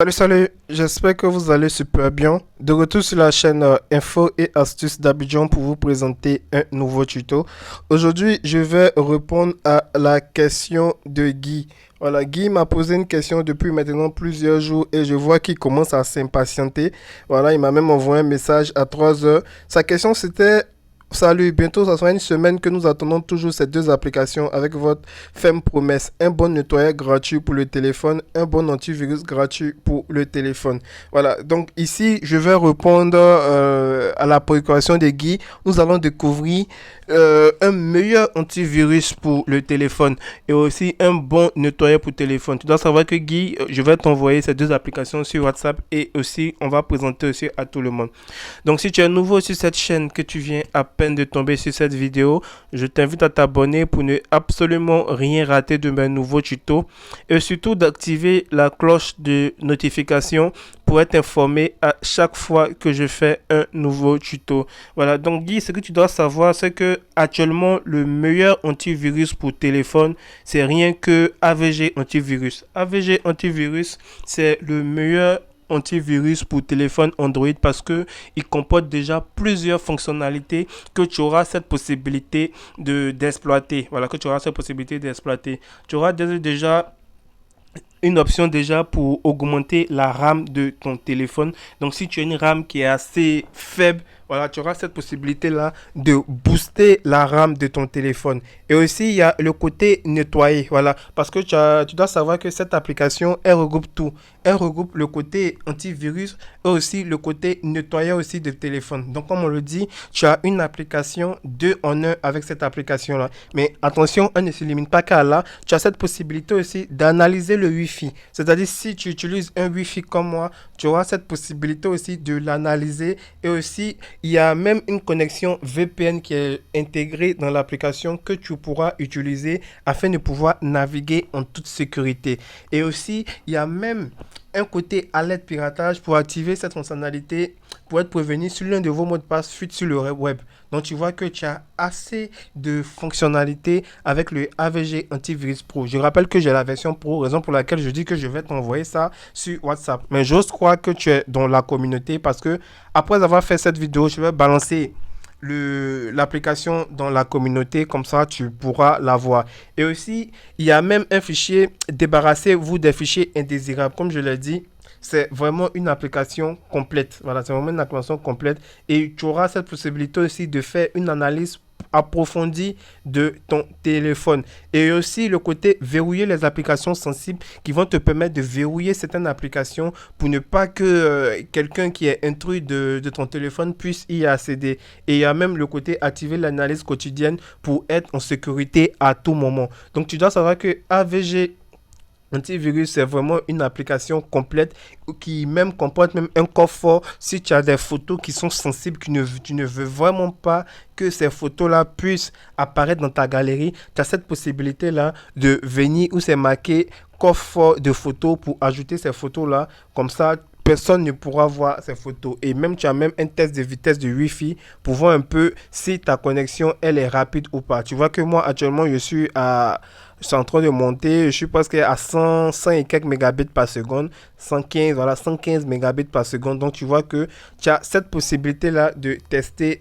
Salut, j'espère que vous allez super bien. De retour sur la chaîne Info et Astuces d'Abidjan pour vous présenter un nouveau tuto. Aujourd'hui, je vais répondre à la question de Guy. Voilà, Guy m'a posé une question depuis maintenant plusieurs jours et je vois qu'il commence à s'impatienter. Voilà, il m'a même envoyé un message à 3 heures. Sa question c'était: Salut, bientôt ça sera une semaine que nous attendons toujours ces deux applications avec votre ferme promesse. Un bon nettoyeur gratuit pour le téléphone, un bon antivirus gratuit pour le téléphone. Voilà, donc ici je vais répondre à la préoccupation de Guy. Nous allons découvrir un meilleur antivirus pour le téléphone et aussi un bon nettoyeur pour téléphone. Tu dois savoir que Guy, je vais t'envoyer ces deux applications sur WhatsApp et aussi on va présenter aussi à tout le monde. Donc si tu es nouveau sur cette chaîne, que tu viens à peine de tomber sur cette vidéo, je t'invite à t'abonner pour ne absolument rien rater de mes nouveaux tutos et surtout d'activer la cloche de notification pour être informé à chaque fois que je fais un nouveau tuto. Voilà, donc Guy, ce que tu dois savoir, c'est que actuellement le meilleur antivirus pour téléphone, c'est rien que AVG Antivirus. AVG Antivirus, c'est le meilleur antivirus pour téléphone Android parce que il comporte déjà plusieurs fonctionnalités que tu auras cette possibilité d'exploiter. Voilà, que tu auras cette possibilité d'exploiter. Tu auras déjà une option déjà pour augmenter la RAM de ton téléphone. Donc si tu as une RAM qui est assez faible, voilà, tu auras cette possibilité là de booster la RAM de ton téléphone. Et aussi il y a le côté nettoyer, voilà, parce que tu dois savoir que cette application elle regroupe tout. Elle regroupe le côté antivirus et aussi le côté nettoyeur aussi de téléphone. Donc comme on le dit, tu as une application 2 en 1 avec cette application là. Mais attention, elle ne se limite pas qu'à là. Tu as cette possibilité aussi d'analyser le Wi-Fi. C'est-à-dire si tu utilises un Wi-Fi comme moi, tu auras cette possibilité aussi de l'analyser. Et aussi il y a même une connexion VPN qui est intégrée dans l'application que tu pourras utiliser afin de pouvoir naviguer en toute sécurité. Et aussi il y a même un côté alerte piratage pour activer cette fonctionnalité pour être prévenu sur l'un de vos mots de passe fuite sur le web. Donc tu vois que tu as assez de fonctionnalités avec le AVG Antivirus Pro. Je rappelle que j'ai la version Pro, raison pour laquelle je dis que je vais t'envoyer ça sur WhatsApp. Mais j'ose croire que tu es dans la communauté parce que après avoir fait cette vidéo, je vais balancer l'application dans la communauté, comme ça tu pourras la voir. Et aussi il y a même un fichier: débarrassez-vous des fichiers indésirables. Comme je l'ai dit, c'est vraiment une application complète. Voilà, c'est vraiment une application complète et tu auras cette possibilité aussi de faire une analyse approfondie de ton téléphone. Et aussi le côté verrouiller les applications sensibles qui vont te permettre de verrouiller certaines applications pour ne pas que quelqu'un qui est intrus de ton téléphone puisse y accéder. Et il y a même le côté activer l'analyse quotidienne pour être en sécurité à tout moment. Donc tu dois savoir que AVG Antivirus, c'est vraiment une application complète qui même comporte même un coffre si tu as des photos qui sont sensibles, tu ne veux vraiment pas que ces photos-là puissent apparaître dans ta galerie. Tu as cette possibilité-là de venir où c'est marqué coffre de photos pour ajouter ces photos-là. Comme ça, personne ne pourra voir ces photos. Et même tu as même un test de vitesse de Wi-Fi pour voir un peu si ta connexion elle est rapide ou pas. Tu vois que moi actuellement je suis en train de monter, je suis presque à 100 et quelques mégabits par seconde, 115, voilà, 115 mégabits par seconde. Donc tu vois que tu as cette possibilité là de tester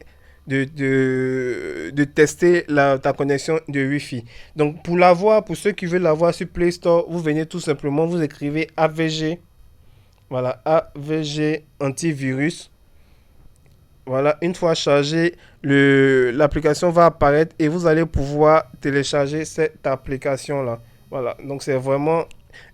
tester ta connexion de Wi-Fi. Donc pour l'avoir, pour ceux qui veulent l'avoir sur Play Store, vous venez tout simplement, vous écrivez AVG. Voilà, AVG Antivirus. Voilà, une fois chargé, l'application va apparaître et vous allez pouvoir télécharger cette application-là. Voilà, donc c'est vraiment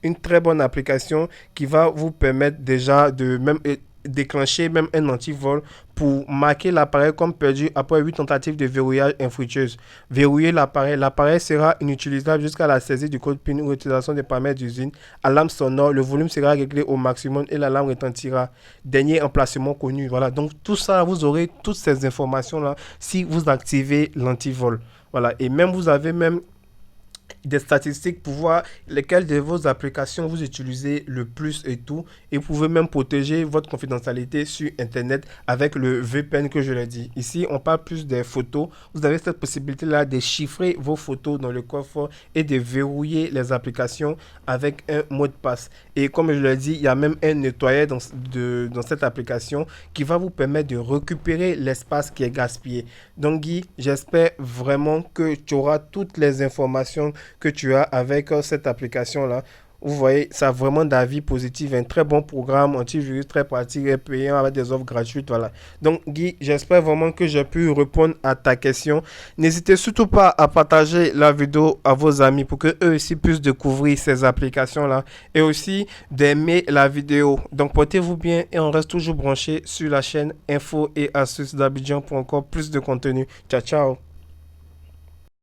une très bonne application qui va vous permettre déjà de même déclencher même un antivol pour marquer l'appareil comme perdu après 8 tentatives de verrouillage infructueuses. Verrouiller l'appareil sera inutilisable jusqu'à la saisie du code PIN ou utilisation des paramètres d'usine. Alarme sonore, le volume sera réglé au maximum et l'alarme retentira. Dernier emplacement connu. Voilà, donc tout ça, vous aurez toutes ces informations là si vous activez l'antivol. Voilà, et même vous avez même des statistiques pour voir lesquelles de vos applications vous utilisez le plus et tout. Et vous pouvez même protéger votre confidentialité sur Internet avec le VPN que je l'ai dit. Ici, on parle plus des photos. Vous avez cette possibilité-là de chiffrer vos photos dans le coffre et de verrouiller les applications avec un mot de passe. Et comme je l'ai dit, il y a même un nettoyeur dans cette application qui va vous permettre de récupérer l'espace qui est gaspillé. Donc Guy, j'espère vraiment que tu auras toutes les informations que tu as avec cette application-là. Vous voyez, ça a vraiment d'avis positif, un très bon programme antivirus, très pratique et payant avec des offres gratuites. Voilà. Donc, Guy, j'espère vraiment que j'ai pu répondre à ta question. N'hésitez surtout pas à partager la vidéo à vos amis pour que eux aussi puissent découvrir ces applications-là et aussi d'aimer la vidéo. Donc, portez-vous bien et on reste toujours branché sur la chaîne Info et Astuces d'Abidjan pour encore plus de contenu. Ciao, ciao.